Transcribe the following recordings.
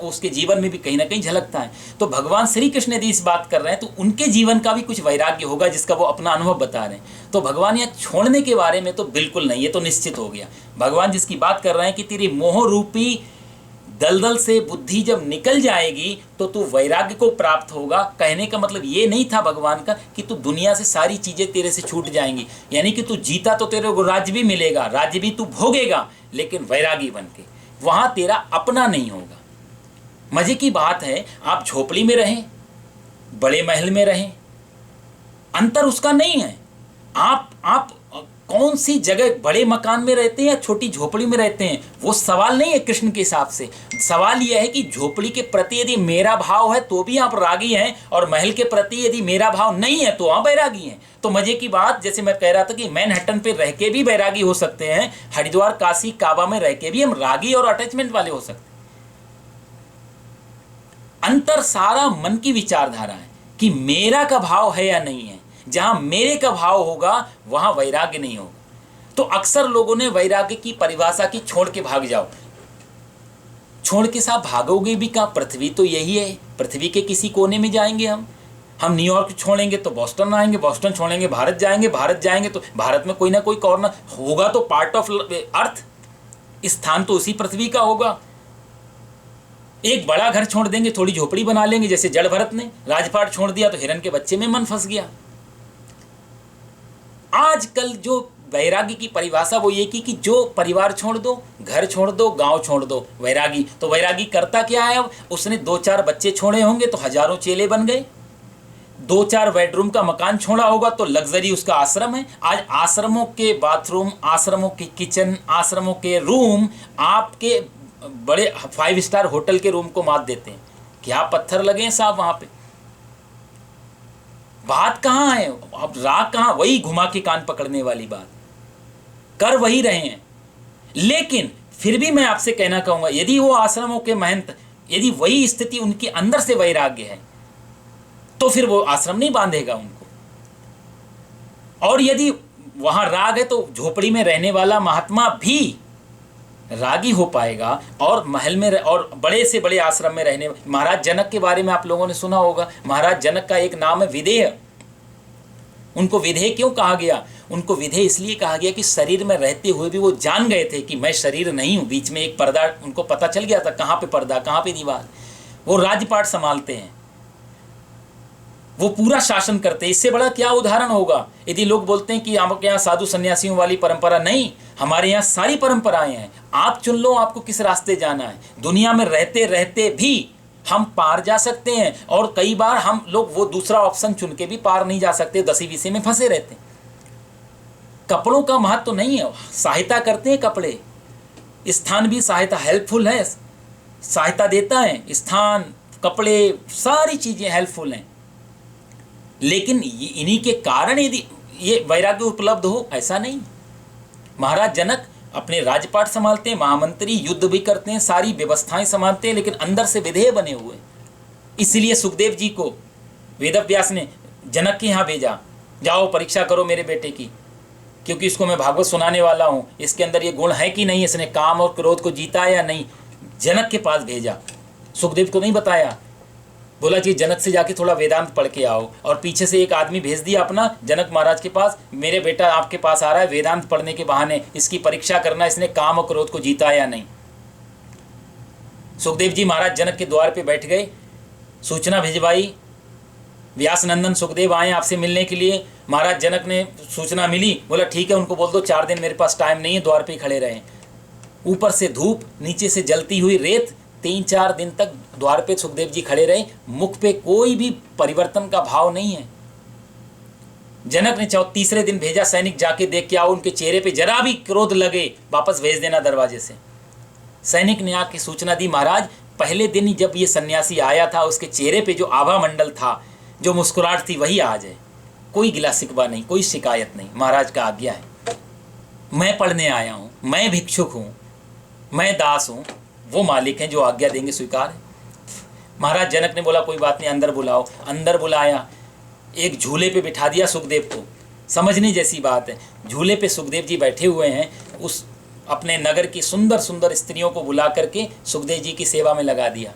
उसके जीवन में भी कहीं ना कहीं झलकता है। तो भगवान श्री कृष्ण यदि इस बात कर रहे हैं तो उनके जीवन का भी कुछ वैराग्य होगा जिसका वो अपना अनुभव बता रहे हैं। तो भगवान यहाँ छोड़ने के बारे में तो बिल्कुल नहीं, ये तो निश्चित हो गया। भगवान जिसकी बात कर रहे हैं कि तेरी मोह रूपी दलदल से बुद्धि जब निकल जाएगी तो तू वैराग्य को प्राप्त होगा। कहने का मतलब ये नहीं था भगवान का कि तू दुनिया से सारी चीज़ें तेरे से छूट जाएंगी, यानी कि तू जीता तो तेरे को राज्य भी मिलेगा, राज्य भी तू भोगेगा, लेकिन वैरागी बन के वहाँ तेरा अपना नहीं होगा। मजे की बात है, आप झोपड़ी में रहें, बड़े महल में रहें, अंतर उसका नहीं है। आप कौन सी जगह, बड़े मकान में रहते हैं या छोटी झोपड़ी में रहते हैं, वो सवाल नहीं है कृष्ण के हिसाब से। सवाल यह है कि झोपड़ी के प्रति यदि मेरा भाव है तो भी आप रागी हैं, और महल के प्रति यदि मेरा भाव नहीं है तो आप बैरागी हैं। तो मजे की बात, जैसे मैं कह रहा था कि मैनहट्टन पे रह के भी बैरागी हो सकते हैं, हरिद्वार काशी काबा में रह के भी हम रागी और अटैचमेंट वाले हो सकते हैं। अंतर सारा मन की विचारधारा है कि मेरा का भाव है या नहीं है। जहां मेरे का भाव होगा वहां वैराग्य नहीं होगा। तो अक्सर लोगों ने वैराग्य की परिभाषा की छोड़ के भाग जाओ। छोड़ के साथ भागोगे भी कहाँ? पृथ्वी तो यही है, पृथ्वी के किसी कोने में जाएंगे हम न्यूयॉर्क छोड़ेंगे तो बॉस्टन आएंगे, बॉस्टन छोड़ेंगे भारत जाएंगे, भारत जाएंगे तो भारत में कोई ना कोई कॉर्नर होगा, तो पार्ट ऑफ अर्थ, स्थान तो उसी पृथ्वी का होगा। एक बड़ा घर छोड़ देंगे, थोड़ी झोपड़ी बना लेंगे, जैसे जड़ भरत ने राजपाट छोड़ दिया तो हिरण के बच्चे में मन फंस गया। आजकल जो वैरागी की परिभाषा वो ये कि जो परिवार छोड़ दो, घर छोड़ दो, गांव छोड़ दो, वैरागी। तो वैरागी करता क्या है? अब उसने 2-4 बच्चे छोड़े होंगे तो हजारों चेले बन गए, 2-4 बेडरूम का मकान छोड़ा होगा तो लग्जरी उसका आश्रम है। आज आश्रमों के बाथरूम, आश्रमों के किचन, आश्रमों के रूम आपके बड़े 5 स्टार होटल के रूम को मात देते हैं। क्या पत्थर लगे हैं साहब वहां पे? बात कहाँ है? अब राग कहाँ? वही घुमा के कान पकड़ने वाली बात कर वही रहे हैं। लेकिन फिर भी मैं आपसे कहना कहूंगा, यदि वो आश्रमों के महंत, यदि वही स्थिति उनके अंदर से वैराग्य है तो फिर वो आश्रम नहीं बांधेगा उनको। और यदि वहां राग है तो झोपड़ी में रहने वाला महात्मा भी रागी हो पाएगा, और महल में और बड़े से बड़े आश्रम में रहने। महाराज जनक के बारे में आप लोगों ने सुना होगा। महाराज जनक का एक नाम है विदेह। उनको विदेह क्यों कहा गया? उनको विदेह इसलिए कहा गया कि शरीर में रहते हुए भी वो जान गए थे कि मैं शरीर नहीं हूं। बीच में एक पर्दा, उनको पता चल गया था कहाँ पे पर्दा, कहाँ पे दीवार। वो राजपाट संभालते हैं, वो पूरा शासन करते हैं। इससे बड़ा क्या उदाहरण होगा? यदि लोग बोलते हैं कि आपके यहाँ साधु सन्यासियों वाली परंपरा, नहीं, हमारे यहाँ सारी परंपराएं हैं। आप चुन लो आपको किस रास्ते जाना है। दुनिया में रहते रहते भी हम पार जा सकते हैं, और कई बार हम लोग वो दूसरा ऑप्शन चुन के भी पार नहीं जा सकते, 10 विषय में फंसे रहते हैं। कपड़ों का महत्व तो नहीं है, सहायता करते हैं कपड़े, स्थान भी सहायता, हेल्पफुल है, सहायता देता है। स्थान, कपड़े, सारी चीजें हेल्पफुल हैं। लेकिन इन्हीं के कारण यदि ये वैराग्य उपलब्ध हो, ऐसा नहीं। महाराज जनक अपने राजपाट संभालते हैं, महामंत्री युद्ध भी करते हैं, सारी व्यवस्थाएं संभालते हैं, लेकिन अंदर से विधेय बने हुए। इसलिए सुखदेव जी को वेदव्यास ने जनक के यहाँ भेजा, जाओ परीक्षा करो मेरे बेटे की, क्योंकि इसको मैं भागवत सुनाने वाला हूँ, इसके अंदर ये गुण है कि नहीं, इसने काम और क्रोध को जीता या नहीं। जनक के पास भेजा, सुखदेव को नहीं बताया। बोला कि जनक से जाके थोड़ा वेदांत पढ़ के आओ, और पीछे से एक आदमी भेज दिया अपना जनक महाराज के पास, मेरे बेटा आपके पास आ रहा है वेदांत पढ़ने के बहाने, इसकी परीक्षा करना इसने काम और क्रोध को जीता या नहीं। सुखदेव जी महाराज जनक के द्वार पे बैठ गए, सूचना भिजवाई, व्यास नंदन सुखदेव आए आपसे मिलने के लिए। महाराज जनक ने सूचना मिली, बोला ठीक है, उनको बोल दो 4 दिन मेरे पास टाइम नहीं है, द्वार पे खड़े रहें। ऊपर से धूप, नीचे से जलती हुई रेत, 3-4 दिन तक द्वार पे सुखदेव जी खड़े रहे। मुख पे कोई भी परिवर्तन का भाव नहीं है। जनक ने तीसरे दिन भेजा, सैनिक जाके देख के आओ, उनके चेहरे पे जरा भी क्रोध लगे वापस भेज देना दरवाजे से। सैनिक ने आके सूचना दी, महाराज पहले दिन जब ये सन्यासी आया था उसके चेहरे पे जो आभा मंडल था, जो मुस्कुराहट थी, वही आज है। कोई गिला शिकवा नहीं, कोई शिकायत नहीं। महाराज का आज्ञा है, मैं पढ़ने आया हूँ, मैं भिक्षुक हूँ, मैं दास हूँ, वो मालिक हैं जो आज्ञा देंगे स्वीकार है। महाराज जनक ने बोला कोई बात नहीं, अंदर बुलाओ। अंदर बुलाया, एक झूले पे बिठा दिया सुखदेव को। समझने जैसी बात है, झूले पे सुखदेव जी बैठे हुए हैं, उस अपने नगर की सुंदर सुंदर स्त्रियों को बुला करके सुखदेव जी की सेवा में लगा दिया।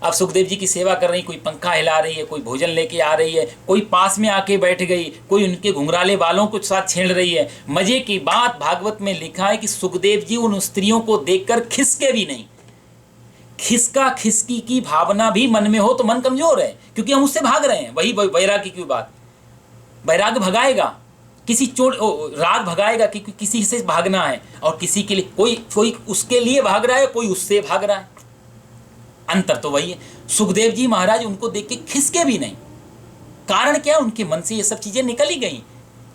अब सुखदेव जी की सेवा कर रही, कोई पंखा हिला रही है, कोई भोजन लेके आ रही है, कोई पास में आके बैठ गई, कोई उनके घुंघराले बालों के साथ छेड़ रही है। मजे की बात भागवत में लिखा है कि सुखदेव जी उन स्त्रियों को देखकर खिसके भी नहीं। खिसका खिसकी की भावना भी मन में हो तो मन कमजोर है, क्योंकि हम उससे भाग रहे हैं। वही वैराग्य की बात, वैराग्य भगाएगा, किसी चोट राग भगाएगा कि किसी से भागना है, और किसी के लिए कोई उसके लिए भाग रहा है, कोई उससे भाग रहा है। अंतर तो वही है। सुखदेव जी महाराज उनको देख के खिसके भी नहीं। कारण क्या? उनके मन से ये सब चीजें निकल ही गई।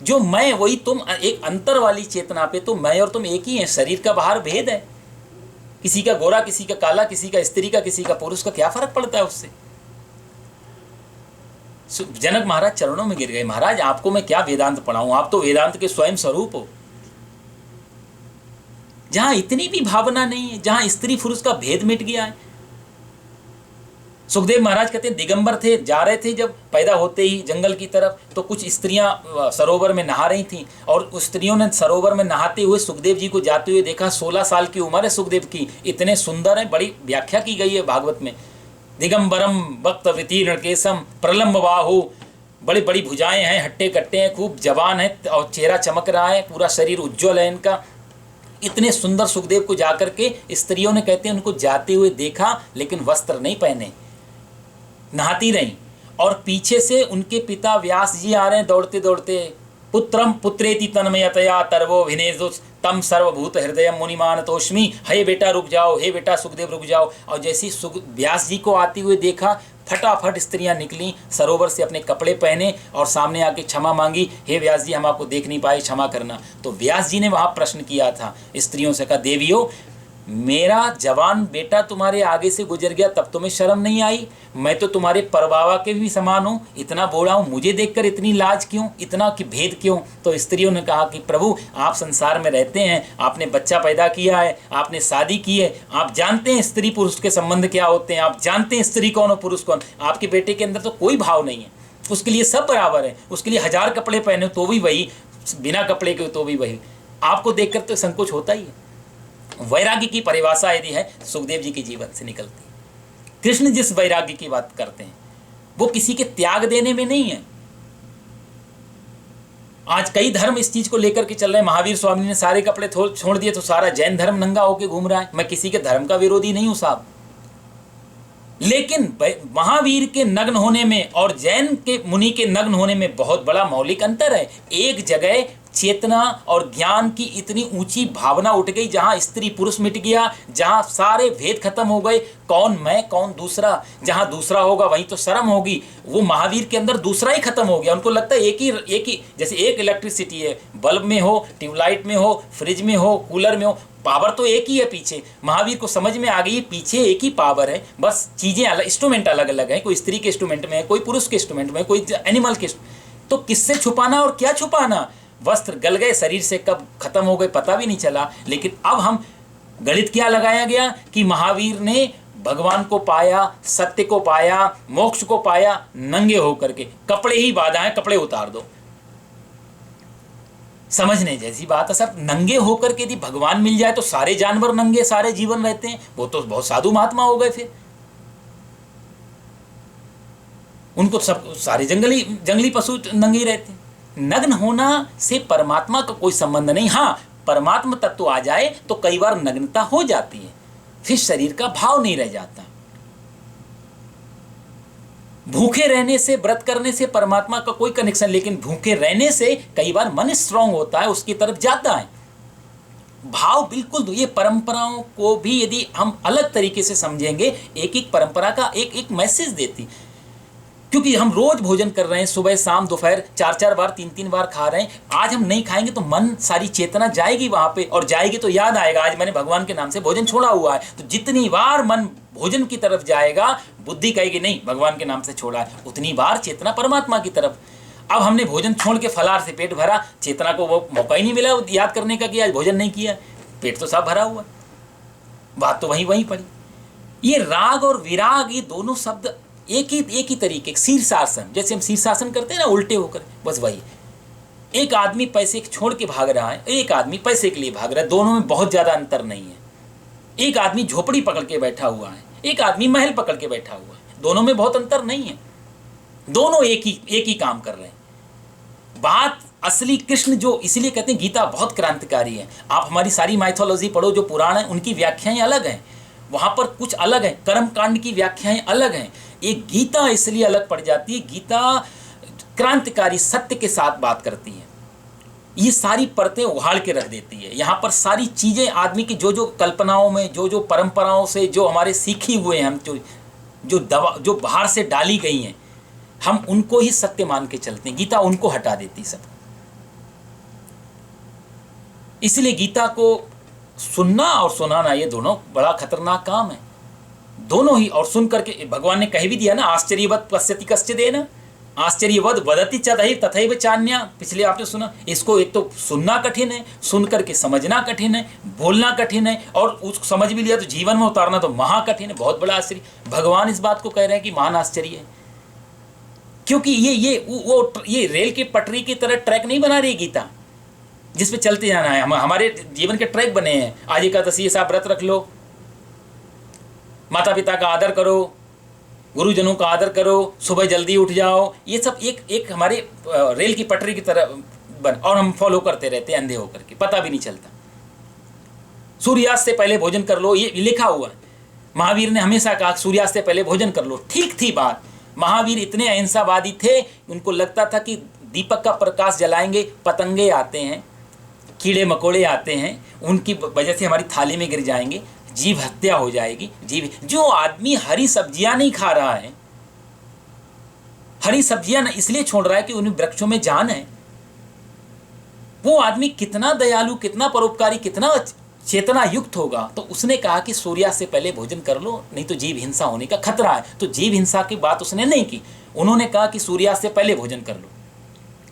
जो मैं वही तुम, एक अंतर वाली चेतना पे तो मैं और तुम एक ही हैं। शरीर का बाहर भेद है, किसी का गोरा, किसी का काला, किसी का स्त्री का, किसी का पुरुष का, क्या फर्क पड़ता है उससे? जनक महाराज चरणों में गिर गए, महाराज आपको मैं क्या वेदांत पढ़ाऊं, आप तो वेदांत के स्वयं स्वरूप हो। जहां इतनी भी भावना नहीं है, जहां स्त्री पुरुष का भेद मिट गया है। सुखदेव महाराज कहते हैं दिगंबर थे, जा रहे थे जब पैदा होते ही जंगल की तरफ, तो कुछ स्त्रियां सरोवर में नहा रही थीं, और उस स्त्रियों ने सरोवर में नहाते हुए सुखदेव जी को जाते हुए देखा। 16 साल की उम्र है सुखदेव की, इतने सुंदर है, बड़ी व्याख्या की गई है भागवत में। दिगंबरम वक्त वितीर्ण केसम प्रलम्ब बाहु, बड़ी बड़ी भुजाएं हैं, हट्टे कट्टे हैं, खूब जवान है, और चेहरा चमक रहा है, पूरा शरीर उज्ज्वल है इनका। इतने सुंदर सुखदेव को जाकर के स्त्रियों ने, कहते हैं, उनको जाते हुए देखा, लेकिन वस्त्र नहीं पहने, नहाती रहीं। और पीछे से उनके पिता व्यास जी आ रहे हैं दौड़ते दौड़ते। पुत्रम पुत्रेति तन्मयतया तर्वो विनेजुस तम सर्वभूत हृदय मुनिमान तोष्मी, हे बेटा रुक जाओ, हे बेटा सुखदेव रुक जाओ। और जैसे व्यास जी को आते हुए देखा, फटाफट स्त्रियां निकली, सरोवर से अपने कपड़े पहने और सामने आके क्षमा मांगी, हे व्यास जी हम आपको देख नहीं पाए, क्षमा करना। तो व्यास जी ने वहाँ प्रश्न किया था स्त्रियों से, कहा देवियों, मेरा जवान बेटा तुम्हारे आगे से गुजर गया, तब तुम्हें शर्म नहीं आई? मैं तो तुम्हारे परबावा के भी समान हूँ, इतना बूढ़ा हूँ, मुझे देखकर इतनी लाज क्यों, इतना कि भेद क्यों? तो स्त्रियों ने कहा कि प्रभु आप संसार में रहते हैं, आपने बच्चा पैदा किया है, आपने शादी की है, आप जानते हैं स्त्री पुरुष के संबंध क्या होते हैं, आप जानते हैं स्त्री कौन और पुरुष कौन। आपके बेटे के अंदर तो कोई भाव नहीं है, उसके लिए सब बराबर है, उसके लिए 1000 कपड़े पहने तो भी वही, बिना कपड़े के तो भी वही। आपको देखकर तो संकोच होता ही है। वैराग्य की परिभाषा यदि है, सुखदेव जी के जीवन से निकलती है। कृष्ण जिस वैराग्य की बात करते हैं वो किसी के त्याग देने में नहीं है। आज कई धर्म इस चीज को लेकर के चल रहे हैं। महावीर स्वामी ने सारे कपड़े छोड़ दिए तो सारा जैन धर्म नंगा होकर घूम रहा है। मैं किसी के धर्म का विरोधी नहीं हूं साहब, लेकिन महावीर के नग्न होने में और जैन के मुनि के नग्न होने में बहुत बड़ा मौलिक अंतर है। एक जगह चेतना और ज्ञान की इतनी ऊंची भावना उठ गई, जहां स्त्री पुरुष मिट गया, जहां सारे भेद खत्म हो गए, कौन मैं कौन दूसरा, जहां दूसरा होगा वहीं तो शर्म होगी। वो महावीर के अंदर दूसरा ही खत्म हो गया। उनको लगता है एक ही, जैसे एक इलेक्ट्रिसिटी है, बल्ब में हो, ट्यूबलाइट में हो, फ्रिज में हो, कूलर में हो, पावर तो एक ही है पीछे। महावीर को समझ में आ गई पीछे एक ही पावर है, बस चीजें अलग, इंस्ट्रूमेंट अलग अलग है। कोई स्त्री के इंस्ट्रूमेंट में है, कोई पुरुष के इंस्ट्रूमेंट में है, कोई एनिमल के। तो किससे छुपाना और क्या छुपाना? वस्त्र गल गए, शरीर से कब खत्म हो गए पता भी नहीं चला। लेकिन अब हम गणित क्या लगाया गया कि महावीर ने भगवान को पाया, सत्य को पाया, मोक्ष को पाया नंगे होकर के। कपड़े ही बाधा है, कपड़े उतार दो। समझने जैसी बात है सर। नंगे होकर के यदि भगवान मिल जाए तो सारे जानवर नंगे सारे जीवन रहते हैं, वो तो बहुत साधु महात्मा हो गए। फिर उनको सब सारे जंगली पशु नंगे रहते हैं। नग्न होना से परमात्मा का कोई संबंध नहीं। हाँ, परमात्मा तत्व आ जाए तो कई बार नग्नता हो जाती है, फिर शरीर का भाव नहीं रह जाता। भूखे रहने से, व्रत करने से परमात्मा का कोई कनेक्शन, लेकिन भूखे रहने से कई बार मन स्ट्रांग होता है, उसकी तरफ जाता है। भाव बिल्कुल। ये परंपराओं को भी यदि हम अलग तरीके से समझेंगे, एक एक परंपरा का एक एक मैसेज देती। क्योंकि हम रोज भोजन कर रहे हैं, सुबह शाम दोपहर 4-4 बार 3-3 बार खा रहे हैं। आज हम नहीं खाएंगे तो मन, सारी चेतना जाएगी वहां पे, और जाएगी तो याद आएगा आज मैंने भगवान के नाम से भोजन छोड़ा हुआ है। तो जितनी बार मन भोजन की तरफ जाएगा, बुद्धि कहेगी नहीं भगवान के नाम से छोड़ा है, उतनी बार चेतना परमात्मा की तरफ। अब हमने भोजन छोड़ के फलाहार से पेट भरा, चेतना को वो मौका ही नहीं मिला याद करने का कि आज भोजन नहीं किया, पेट तो सब भरा हुआ, बात तो वहीं पड़ी। ये राग और विराग, ये दोनों शब्द एक ही तरीके, शीर्षासन, जैसे हम शीर्षासन करते हैं ना उल्टे होकर, बस वही। एक आदमी पैसे छोड़ के भाग रहा है, एक आदमी पैसे के लिए भाग रहा है, दोनों में बहुत ज्यादा अंतर नहीं है। एक आदमी झोपड़ी पकड़ के बैठा हुआ है, एक आदमी महल पकड़ के बैठा हुआ है। दोनों में बहुत अंतर नहीं है, दोनों एक ही काम कर रहे हैं। बात असली कृष्ण जो, इसलिए कहते हैं गीता बहुत क्रांतिकारी है। आप हमारी सारी माइथोलॉजी पढ़ो, जो पुराण है उनकी व्याख्याएं अलग हैं, वहां पर कुछ अलग है, कर्म कांड की व्याख्याएं अलग हैं। एक गीता इसलिए अलग पड़ जाती है, गीता क्रांतिकारी सत्य के साथ बात करती है। ये सारी परतें उघाड़ के रख देती है। यहाँ पर सारी चीजें आदमी की जो जो कल्पनाओं में, जो जो परंपराओं से, जो हमारे सीखी हुए हैं, हम जो बाहर से डाली गई हैं, हम उनको ही सत्य मान के चलते हैं। गीता उनको हटा देती सब। इसलिए गीता को सुनना और सुनाना ये दोनों बड़ा खतरनाक काम है, दोनों ही। और सुन करके भगवान ने कह भी दिया ना, आश्चर्यवत् पश्यति कश्चिदेन, आश्चर्यवद वदति चतहि तथैव चान्या। पिछले आपने सुना। इसको एक तो सुनना कठिन है, सुन करके समझना कठिन है, बोलना कठिन है, और उसको समझ भी लिया तो जीवन में उतारना तो महा कठिन है। बहुत बड़ा आश्चर्य। भगवान इस बात को कह रहे हैं कि महान आश्चर्य है, क्योंकि ये रेल की पटरी की तरह ट्रैक नहीं बना रही गीता, जिस पे चलते जाना है। हमारे जीवन के ट्रैक बने हैं। आज एकादशी ऐसा व्रत रख लो, माता पिता का आदर करो, गुरुजनों का आदर करो, सुबह जल्दी उठ जाओ। ये सब एक हमारे रेल की पटरी की तरह बन, और हम फॉलो करते रहते हैं अंधे होकर के, पता भी नहीं चलता। सूर्यास्त से पहले भोजन कर लो, ये लिखा हुआ है। महावीर ने हमेशा कहा सूर्यास्त से पहले भोजन कर लो। ठीक थी बात। महावीर इतने अहिंसावादी थे, उनको लगता था कि दीपक का प्रकाश जलाएंगे पतंगे आते हैं, कीड़े मकोड़े आते हैं, उनकी वजह से हमारी थाली में गिर जाएंगे, जीव हत्या हो जाएगी। जो आदमी हरी सब्जियां नहीं खा रहा है, हरी सब्जियां इसलिए छोड़ रहा है कि उन वृक्षों में जान है, वो आदमी कितना दयालु, कितना परोपकारी, कितना चेतना युक्त होगा। तो उसने कहा कि सूर्यास्त से पहले भोजन कर लो, नहीं तो जीव हिंसा होने का खतरा है। तो जीव हिंसा की बात उसने नहीं की, उन्होंने कहा कि सूर्यास्त से पहले भोजन कर लो।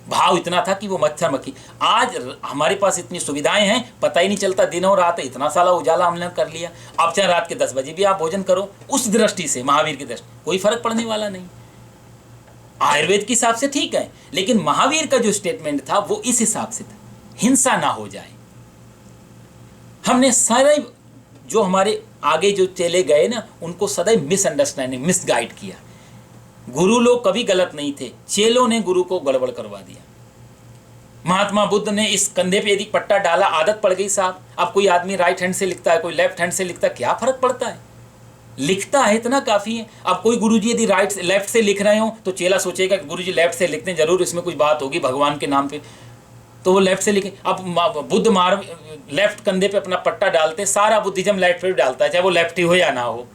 भाव इतना था कि वो मच्छर मक्खी। आज हमारे पास इतनी सुविधाएं हैं, पता ही नहीं चलता दिन और रात है, इतना सारा उजाला हमने कर लिया। अब चाहे रात के 10 बजे भी आप भोजन करो, उस दृष्टि से, महावीर की दृष्टि, कोई फर्क पड़ने वाला नहीं। आयुर्वेद के हिसाब से ठीक है, लेकिन महावीर का जो स्टेटमेंट था वो इस हिसाब से था, हिंसा ना हो जाए। हमने सारे जो हमारे आगे जो चले गए ना, उनको सदैव मिसअंडरस्टैंडिंग, मिसगाइड किया। गुरु लोग कभी गलत नहीं थे, चेलों ने गुरु को गड़बड़ करवा दिया। महात्मा बुद्ध ने इस कंधे पे यदि पट्टा डाला, आदत पड़ गई साहब। अब कोई आदमी राइट हैंड से लिखता है, कोई लेफ्ट हैंड से लिखता है, क्या फर्क पड़ता है, लिखता है इतना काफी है। अब कोई गुरुजी यदि लेफ्ट से लिख रहे हो तो चेला सोचेगा कि गुरुजी लेफ्ट से लिखते हैं, जरूर इसमें कुछ बात होगी भगवान के नाम पे, तो वो लेफ्ट से लिखे। अब बुद्ध लेफ्ट कंधे पे अपना पट्टा डालते, सारा बुद्धिज्म लेफ्ट पे डालता है, चाहे वो लेफ्ट ही हो या ना हो।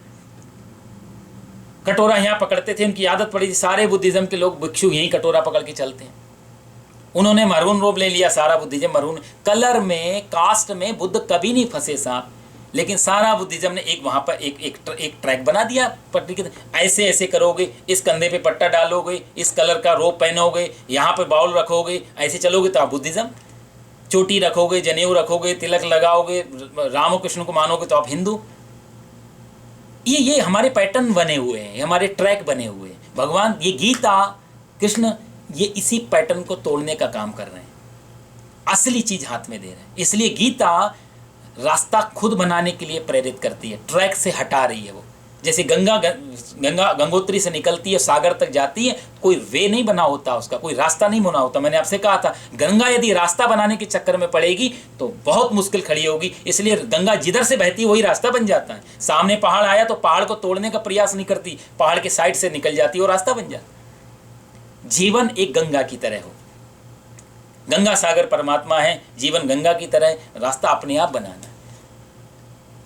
कटोरा यहाँ पकड़ते थे, उनकी आदत पड़ी थी, सारे बुद्धिज्म के लोग भिक्षु यही कटोरा पकड़ के चलते हैं। उन्होंने मरून रोब ले लिया, सारा बुद्धिज्म मरून। कलर में, कास्ट में बुद्ध कभी नहीं फंसे साहब, लेकिन सारा बुद्धिज्म ने एक वहां पर एक ट्रैक बना दिया पट्टी के। ऐसे ऐसे करोगे, इस कंधे पे पट्टा डालोगे, इस कलर का रोब पहनोगे, यहाँ पे बाउल रखोगे, ऐसे चलोगे तो आप बुद्धिज्म। चोटी रखोगे, जनेऊ रखोगे, तिलक लगाओगे, राम और कृष्ण को मानोगे तो आप हिंदू। ये हमारे पैटर्न बने हुए हैं, हमारे ट्रैक बने हुए हैं। भगवान, ये गीता, कृष्ण, ये इसी पैटर्न को तोड़ने का काम कर रहे हैं, असली चीज हाथ में दे रहे हैं। इसलिए गीता रास्ता खुद बनाने के लिए प्रेरित करती है, ट्रैक से हटा रही है वो। जैसे गंगोत्री से निकलती है, सागर तक जाती है, कोई वे नहीं बना होता उसका, कोई रास्ता नहीं बना होता। मैंने आपसे कहा था, गंगा यदि रास्ता बनाने के चक्कर में पड़ेगी तो बहुत मुश्किल खड़ी होगी। इसलिए गंगा जिधर से बहती वही रास्ता बन जाता है। सामने पहाड़ आया तो पहाड़ को तोड़ने का प्रयास नहीं करती, पहाड़ के साइड से निकल जाती है और रास्ता बन जाता। जीवन एक गंगा की तरह हो, गंगा सागर परमात्मा है, जीवन गंगा की तरह, रास्ता अपने आप बनाना।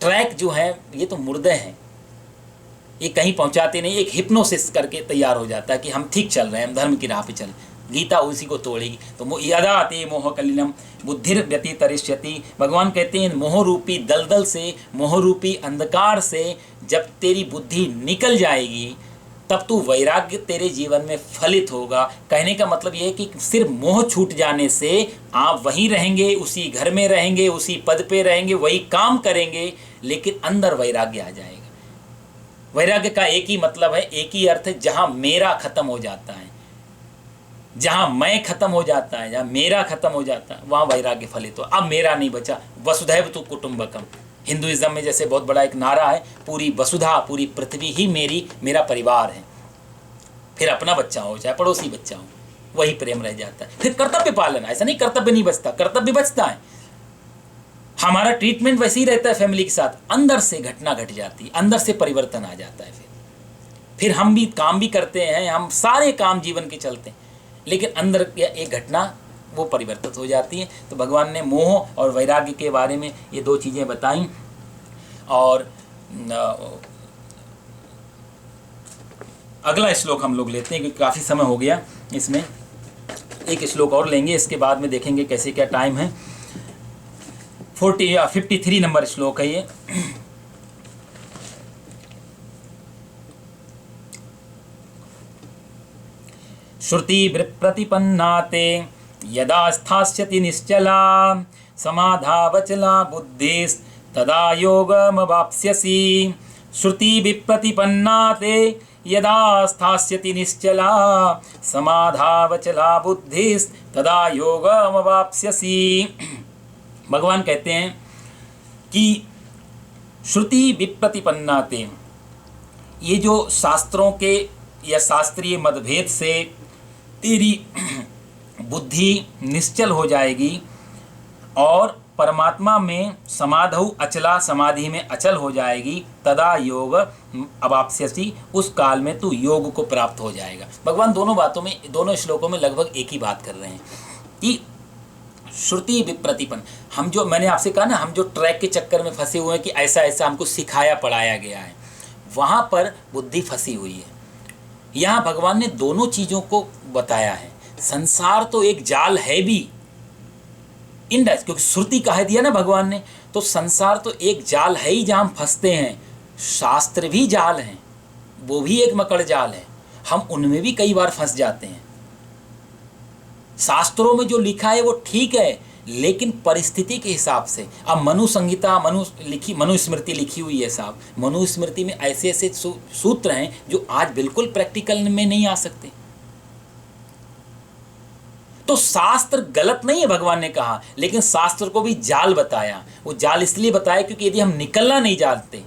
ट्रैक जो है ये तो मुर्दे हैं, ये कहीं पहुंचाते नहीं। एक हिप्नोसिस करके तैयार हो जाता है कि हम ठीक चल रहे हैं, हम धर्म की राह पे चल। गीता उसी को तोड़ेगी। तो यदा ते मोह कलिलम बुद्धिर व्यतितरिष्यति। भगवान कहते हैं मोह रूपी दलदल से, मोह रूपी अंधकार से जब तेरी बुद्धि निकल जाएगी तब तू वैराग्य तेरे जीवन में फलित होगा। कहने का मतलब यह है कि सिर्फ मोह छूट जाने से आप वहीं रहेंगे, उसी घर में रहेंगे, उसी पद पे रहेंगे, वही काम करेंगे, लेकिन अंदर वैराग्य आ जाएगा। वैराग्य का एक ही मतलब है, एक ही अर्थ है, जहां मेरा खत्म हो जाता है, जहां मैं खत्म हो जाता है, जहां मेरा खत्म हो जाता है, वहां वैराग्य फलित हो। अब मेरा नहीं बचा, वसुधैव तु कुटुंबकम, हिंदुइज्म में जैसे बहुत बड़ा एक नारा है, पूरी वसुधा, पूरी पृथ्वी ही मेरा परिवार है। फिर अपना बच्चा हो चाहे पड़ोसी बच्चा हो, वही प्रेम रह जाता है। फिर कर्तव्य पालन, ऐसा नहीं कर्तव्य नहीं बचता, कर्तव्य बचता है। हमारा ट्रीटमेंट वैसे ही रहता है फैमिली के साथ, अंदर से घटना घट जाती है, अंदर से परिवर्तन आ जाता है। फिर हम भी काम भी करते हैं, हम सारे काम जीवन के चलते हैं, लेकिन अंदर एक घटना वो परिवर्तित हो जाती है। तो भगवान ने मोह और वैराग्य के बारे में ये दो चीज़ें बताई। और अगला श्लोक हम लोग लेते हैं क्योंकि काफ़ी समय हो गया, इसमें एक श्लोक और लेंगे, इसके बाद में देखेंगे कैसे क्या टाइम है। 53 नंबर श्लोक है ये। श्रुति प्रतिपन्नाते यदा स्थास्यति निश्चला समाधावचला बुद्धिस्तदा योगमवाप्स्यसि। श्रुति विप्रतिपन्नाते यदा स्थास्यति निश्चला समाधावचला बुद्धिस्तदा योगमवाप्स्यसि। भगवान कहते हैं कि श्रुति विप्रतिपन्नाते, ये जो शास्त्रों के या शास्त्रीय मतभेद से तेरी बुद्धि निश्चल हो जाएगी और परमात्मा में समाधौ अचला, समाधि में अचल हो जाएगी, तदा योग अवाप्स्यसि, उस काल में तू योग को प्राप्त हो जाएगा। भगवान दोनों बातों में, दोनों श्लोकों में लगभग एक ही बात कर रहे हैं कि श्रुति विप्रतिपन्न, हम जो, मैंने आपसे कहा ना, हम जो ट्रैक के चक्कर में फंसे हुए हैं कि ऐसा ऐसा हमको सिखाया पढ़ाया गया है, वहाँ पर बुद्धि फंसी हुई है। यहाँ भगवान ने दोनों चीज़ों को बताया है। संसार तो एक जाल है भी, इंडायरेक्ट, क्योंकि श्रुति कह दिया ना भगवान ने, तो संसार तो एक जाल है ही जहाँ हम फंसते हैं। शास्त्र भी जाल हैं, वो भी एक मकड़ जाल है, हम उनमें भी कई बार फंस जाते हैं। शास्त्रों में जो लिखा है वो ठीक है, लेकिन परिस्थिति के हिसाब से। अब मनु संहिता, मनुस्मृति लिखी हुई है साहब, मनुस्मृति में ऐसे ऐसे सूत्र हैं जो आज बिल्कुल प्रैक्टिकल में नहीं आ सकते। तो शास्त्र गलत नहीं है, भगवान ने कहा, लेकिन शास्त्र को भी जाल बताया। वो जाल इसलिए बताया क्योंकि यदि हम निकलना नहीं जानते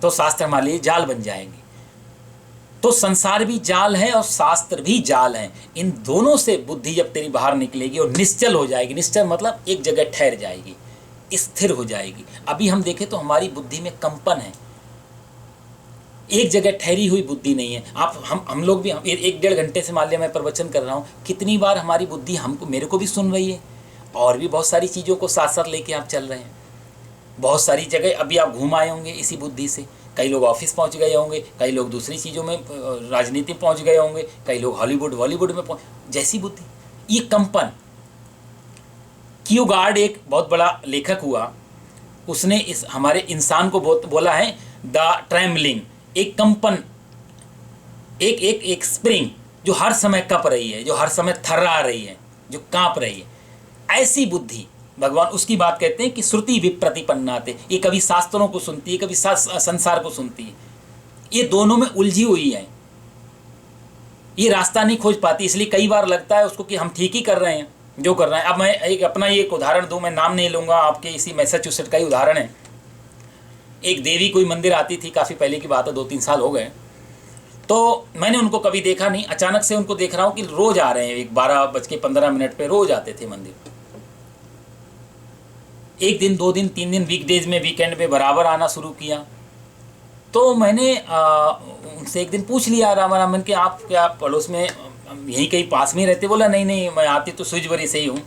तो शास्त्र हमारे लिए जाल बन जाएंगे। तो संसार भी जाल है और शास्त्र भी जाल है। इन दोनों से बुद्धि जब तेरी बाहर निकलेगी और निश्चल हो जाएगी, निश्चल मतलब एक जगह ठहर जाएगी, स्थिर हो जाएगी। अभी हम देखें तो हमारी बुद्धि में कंपन है, एक जगह ठहरी हुई बुद्धि नहीं है। आप हम लोग भी, 1-1.5 घंटे से मान लिया मैं प्रवचन कर रहा हूँ, कितनी बार हमारी बुद्धि हमको, मेरे को भी सुन रही है और भी बहुत सारी चीज़ों को साथ साथ लेके आप चल रहे हैं। बहुत सारी जगह अभी आप घूम आए होंगे इसी बुद्धि से। कई लोग ऑफिस पहुंच गए होंगे, कई लोग दूसरी चीज़ों में, राजनीति में पहुंच गए होंगे, कई लोग बॉलीवुड में जैसी बुद्धि, ये कंपन। कीरकेगार्ड एक बहुत बड़ा लेखक हुआ, उसने इस हमारे इंसान को बहुत बोला है द ट्रेम्बलिंग, एक कंपन, एक स्प्रिंग जो हर समय कप रही है, जो हर समय थर्रा रही है, जो कांप रही है। ऐसी बुद्धि भगवान उसकी बात कहते हैं कि श्रुति विप्रतिपन्नाते, ये कभी शास्त्रों को सुनती है, कभी संसार को सुनती है, ये दोनों में उलझी हुई है, ये रास्ता नहीं खोज पाती। इसलिए कई बार लगता है उसको कि हम ठीक ही कर रहे हैं जो कर रहे हैं। अब मैं एक अपना ये एक उदाहरण दूं, मैं नाम नहीं लूँगा, आपके इसी मैसाचुसेट्स का ही उदाहरण है। एक देवी कोई मंदिर आती थी, काफ़ी पहले की बात है, 2-3 साल हो गए, तो मैंने उनको कभी देखा नहीं, अचानक से उनको देख रहा हूँ कि रोज़ आ रहे हैं, 12:15 पे रोज़ आते थे मंदिर। एक दिन, 2 दिन, 3 दिन, वीकडेज में, वीकेंड में बराबर आना शुरू किया। तो मैंने उनसे एक दिन पूछ लिया राम कि आप क्या पड़ोस में यहीं कहीं पास में रहते? बोला नहीं, मैं आती तो सुजबरी से ही हूँ।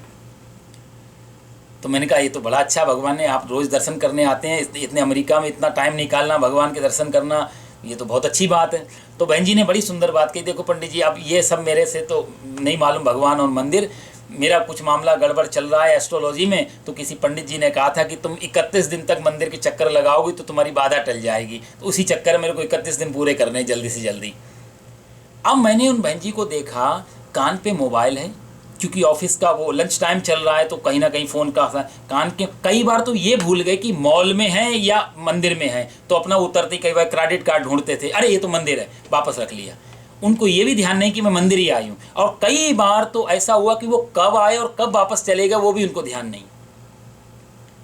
तो मैंने कहा ये तो बड़ा अच्छा, भगवान ने, आप रोज़ दर्शन करने आते हैं, इतने अमेरिका में इतना टाइम निकालना भगवान के दर्शन करना, ये तो बहुत अच्छी बात है। तो बहन जी ने बड़ी सुंदर बात कही, देखो पंडित जी, अब ये सब मेरे से तो नहीं मालूम भगवान और मंदिर, मेरा कुछ मामला गड़बड़ चल रहा है एस्ट्रोलॉजी में। तो किसी पंडित जी ने कहा था कि तुम 31 दिन तक मंदिर के चक्कर लगाओगी तो तुम्हारी बाधा टल जाएगी। तो उसी चक्कर में मेरे को 31 दिन पूरे करने जल्दी से जल्दी। अब मैंने उन बहन जी को देखा, कान पे मोबाइल है, क्योंकि ऑफिस का वो लंच टाइम चल रहा है, तो कहीं ना कहीं फ़ोन का कान के, कई बार तो ये भूल गए कि मॉल में है या मंदिर में है, तो अपना उतरते कई बार क्रेडिट कार्ड ढूंढते थे, अरे ये तो मंदिर है, वापस रख लिया। उनको ये भी ध्यान नहीं कि मैं मंदिर ही आई हूँ। और कई बार तो ऐसा हुआ कि वो कब आए और कब वापस चले गए वो भी उनको ध्यान नहीं।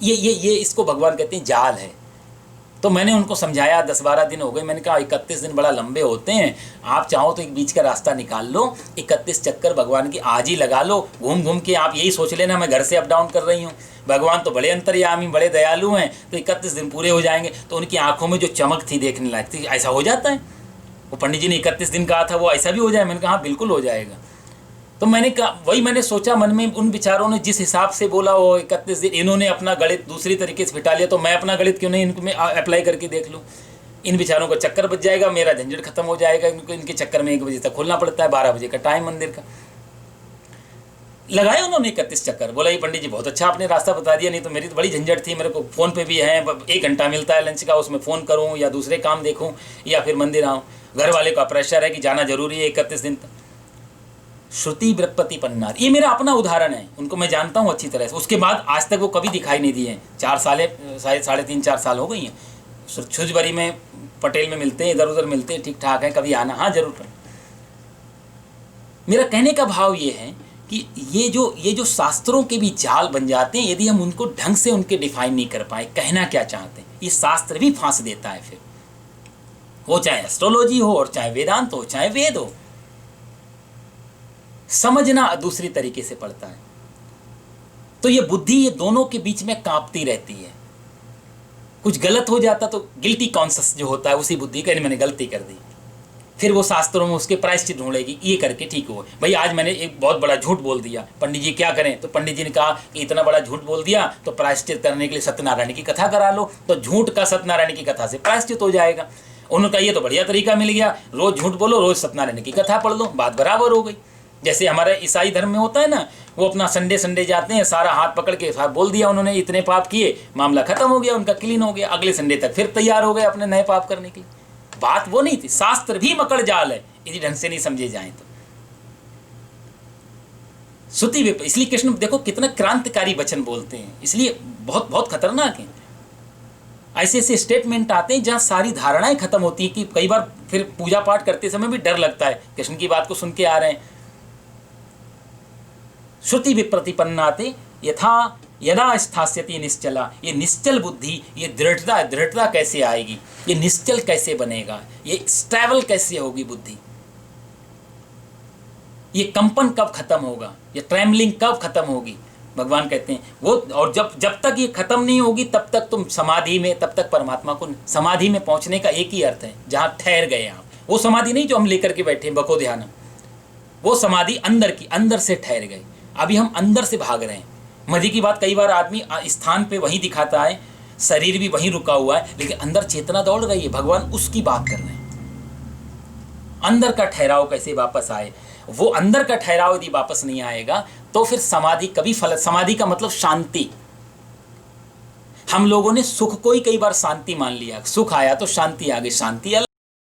ये इसको भगवान कहते हैं जाल है। तो मैंने उनको समझाया, 10-12 दिन हो गए, मैंने कहा 31 दिन बड़ा लंबे होते हैं, आप चाहो तो एक बीच का रास्ता निकाल लो, 31 चक्कर भगवान की आज ही लगा लो, घूम घूम के आप यही सोच लेना मैं घर से अप डाउन कर रही हूँ, भगवान तो बड़े अंतर्यामी बड़े दयालु हैं, तो 31 दिन पूरे हो जाएंगे। तो उनकी आंखों में जो चमक थी देखने लायक थी, ऐसा हो जाता है? वो पंडित जी ने 31 दिन कहा था, वो ऐसा भी हो जाए? मैंने कहा हाँ बिल्कुल हो जाएगा। तो मैंने कहा, वही मैंने सोचा मन में, उन विचारों ने जिस हिसाब से बोला वो 31 दिन, इन्होंने अपना गणित दूसरी तरीके से फिटा लिया, तो मैं अपना गणित क्यों नहीं इनको मैं अप्लाई करके देख लूँ। इन विचारों का चक्कर बच जाएगा, मेरा झंझट खत्म हो जाएगा। इनको इनके चक्कर में 1 बजे तक खोलना पड़ता है, 12 बजे का टाइम मंदिर का। लगाए उन्होंने 31 चक्कर। बोला ये पंडित जी बहुत अच्छा आपने रास्ता बता दिया, नहीं तो मेरी तो बड़ी झंझट थी, मेरे को फ़ोन पे भी है, 1 घंटा मिलता है लंच का, उसमें फ़ोन करूँ या दूसरे काम देखूँ या फिर मंदिर आऊँ, घर वाले का प्रेशर है कि जाना जरूरी है 31 दिन तक। श्रुति व्रतपति पन्नार, ये मेरा अपना उदाहरण है, उनको मैं जानता हूँ अच्छी तरह से। उसके बाद आज तक वो कभी दिखाई नहीं दिए हैं, 4 साल 3.5 साल हो गई हैं। छुजबरी में पटेल में मिलते हैं, इधर उधर मिलते हैं, ठीक ठाक है, कभी आना हाँ जरूर। मेरा कहने का भाव ये है कि ये जो शास्त्रों के भी जाल बन जाते हैं, यदि हम उनको ढंग से उनके डिफाइन नहीं कर पाए, कहना क्या चाहते हैं, ये शास्त्र भी फांस देता है फिर। वो चाहे एस्ट्रोलॉजी हो और चाहे वेदांत हो, चाहे वेद हो, समझना दूसरी तरीके से पड़ता है। तो ये बुद्धि ये दोनों के बीच में कांपती रहती है। कुछ गलत हो जाता तो गिल्टी कॉन्शियस जो होता है उसी बुद्धि का, मैंने गलती कर दी, फिर वो शास्त्रों में उसके प्रायश्चित ढूंढेगी, ये करके ठीक हो भाई, आज मैंने एक बहुत बड़ा झूठ बोल दिया, पंडित जी क्या करें? तो पंडित जी ने कहा कि इतना बड़ा झूठ बोल दिया तो प्रायश्चित करने के लिए सत्यनारायण की कथा करा लो, तो झूठ का सत्यनारायण की कथा से प्रायश्चित हो जाएगा। उन्होंने कहा ये तो बढ़िया तरीका मिल गया, रोज झूठ बोलो, रोज सत्यनारायण की कथा पढ़ लो, बात बराबर हो गई। जैसे हमारे ईसाई धर्म में होता है ना, वो अपना संडे जाते हैं, सारा हाथ पकड़ के बोल दिया उन्होंने, इतने पाप किए, मामला खत्म हो गया, उनका क्लीन हो गया, अगले संडे तक फिर तैयार हो गए अपने नए पाप करने के लिए। बात वो नहीं थी, शास्त्र भी मकड़ जाल है यदि ढंग से नहीं समझे जाए तो। श्रुति इसलिए कृष्ण देखो कितना क्रांतिकारी वचन बोलते हैं, इसलिए बहुत बहुत खतरनाक है। ऐसे ऐसे स्टेटमेंट आते हैं जहां सारी धारणाएं खत्म होती है कि कई बार फिर पूजा पाठ करते समय भी डर लगता है, कृष्ण की बात को सुन के आ रहे हैं। श्रुति विप्रतिपन्नाते यथा यदा स्थास्यति निश्चला, ये निश्चल बुद्धि, ये दृढ़ता कैसे आएगी, ये निश्चल कैसे बनेगा, ये स्टेबल कैसे होगी बुद्धि, ये कंपन कब खत्म होगा, ये ट्रेमलिंग कब खत्म होगी। भगवान कहते हैं वो, और जब तक ये खत्म नहीं होगी तब तक तुम समाधि में, तब तक परमात्मा को, समाधि में पहुंचने का एक ही अर्थ है जहां ठहर गए आप। वो समाधि नहीं जो हम लेकर के बैठे बको ध्यान, वो समाधि अंदर की, अंदर से ठहर गए। अभी हम अंदर से भाग रहे हैं। मजे की बात, कई बार आदमी स्थान पे वहीं दिखाता है, शरीर भी वहीं रुका हुआ है, लेकिन अंदर चेतना दौड़ रही है, भगवान उसकी बात कर रहे हैं। अंदर का ठहराव कैसे वापस आए, वो अंदर का ठहराव यदि वापस नहीं आएगा तो फिर समाधि कभी फल, समाधि का मतलब शांति। हम लोगों ने सुख को ही कई बार शांति मान लिया, सुख आया तो शांति आ गई, शांति